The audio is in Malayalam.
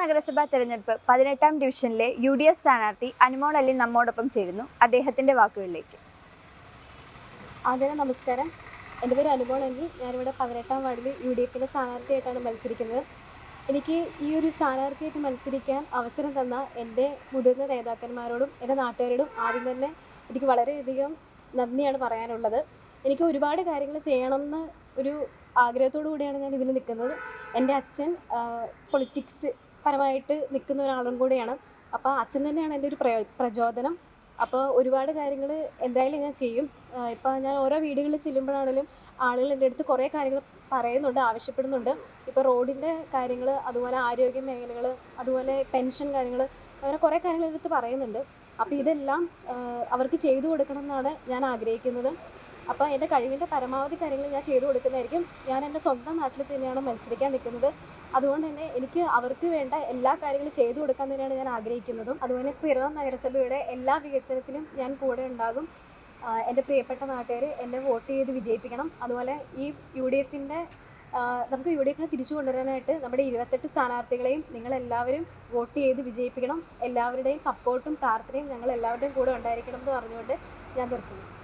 നഗരസഭാ തെരഞ്ഞെടുപ്പ് 18ാം ഡിവിഷനിലെ UDF സ്ഥാനാർത്ഥി അനുമോൾ അലി നമ്മോടൊപ്പം ചേരുന്നു. അദ്ദേഹത്തിന്റെ വാക്കുകളിലേക്ക്. ആദ്യം നമസ്കാരം. എൻ്റെ പേര് അനുമോൾ അലി. ഞാനിവിടെ 18ാം വാർഡിൽ UDFിൻ്റെ സ്ഥാനാർത്ഥിയായിട്ടാണ് മത്സരിക്കുന്നത്. എനിക്ക് ഈ ഒരു സ്ഥാനാർത്ഥിയായിട്ട് മത്സരിക്കാൻ അവസരം തന്ന എൻ്റെ മുതിർന്ന നേതാക്കന്മാരോടും എൻ്റെ നാട്ടുകാരോടും ആദ്യം തന്നെ എനിക്ക് വളരെയധികം നന്ദിയാണ് പറയാനുള്ളത്. എനിക്ക് ഒരുപാട് കാര്യങ്ങൾ ചെയ്യണമെന്ന് ഒരു ആഗ്രഹത്തോടു കൂടിയാണ് ഞാൻ ഇതിൽ നിൽക്കുന്നത്. എൻ്റെ അച്ഛൻ പൊളിറ്റിക്സ് പരമായിട്ട് നിൽക്കുന്ന ഒരാളും കൂടിയാണ്. അപ്പോൾ അച്ഛൻ തന്നെയാണ് എൻ്റെ ഒരു പ്രചോദനം. അപ്പോൾ ഒരുപാട് കാര്യങ്ങൾ എന്തായാലും ഞാൻ ചെയ്യും. ഇപ്പോൾ ഞാൻ ഓരോ വീടുകളിൽ ചെല്ലുമ്പോഴാണെങ്കിലും ആളുകൾ എൻ്റെ അടുത്ത് കുറേ കാര്യങ്ങൾ പറയുന്നുണ്ട്, ആവശ്യപ്പെടുന്നുണ്ട്. ഇപ്പോൾ റോഡിൻ്റെ കാര്യങ്ങൾ, അതുപോലെ ആരോഗ്യ മേഖലകൾ, അതുപോലെ പെൻഷൻ കാര്യങ്ങൾ, അങ്ങനെ കുറേ കാര്യങ്ങൾ എൻ്റെ അടുത്ത് പറയുന്നുണ്ട്. അപ്പോൾ ഇതെല്ലാം അവർക്ക് ചെയ്തു കൊടുക്കണം എന്നാണ് ഞാൻ ആഗ്രഹിക്കുന്നത്. അപ്പോൾ എൻ്റെ കഴിവിൻ്റെ പരമാവധി കാര്യങ്ങൾ ഞാൻ ചെയ്തു കൊടുക്കുന്നതായിരിക്കും. ഞാൻ എൻ്റെ സ്വന്തം നാട്ടിൽ തന്നെയാണ് മത്സരിക്കാൻ നിൽക്കുന്നത്. അതുകൊണ്ട് തന്നെ എനിക്ക് അവർക്ക് വേണ്ട എല്ലാ കാര്യങ്ങളും ചെയ്തു കൊടുക്കാൻ തന്നെയാണ് ഞാൻ ആഗ്രഹിക്കുന്നതും. അതുപോലെ പിറവം നഗരസഭയുടെ എല്ലാ വികസനത്തിലും ഞാൻ കൂടെ ഉണ്ടാകും. എൻ്റെ പ്രിയപ്പെട്ട നാട്ടുകാർ എന്നെ വോട്ട് ചെയ്ത് വിജയിപ്പിക്കണം. അതുപോലെ ഈ UDFിൻ്റെ നമുക്ക് UDFിനെ തിരിച്ചു കൊണ്ടുവരാനായിട്ട് നമ്മുടെ 28 സ്ഥാനാർത്ഥികളെയും നിങ്ങളെല്ലാവരും വോട്ട് ചെയ്ത് വിജയിപ്പിക്കണം. എല്ലാവരുടെയും സപ്പോർട്ടും പ്രാർത്ഥനയും ഞങ്ങൾ എല്ലാവരുടെയും കൂടെ ഉണ്ടായിരിക്കണം എന്ന് പറഞ്ഞുകൊണ്ട് ഞാൻ നിർത്തുന്നു.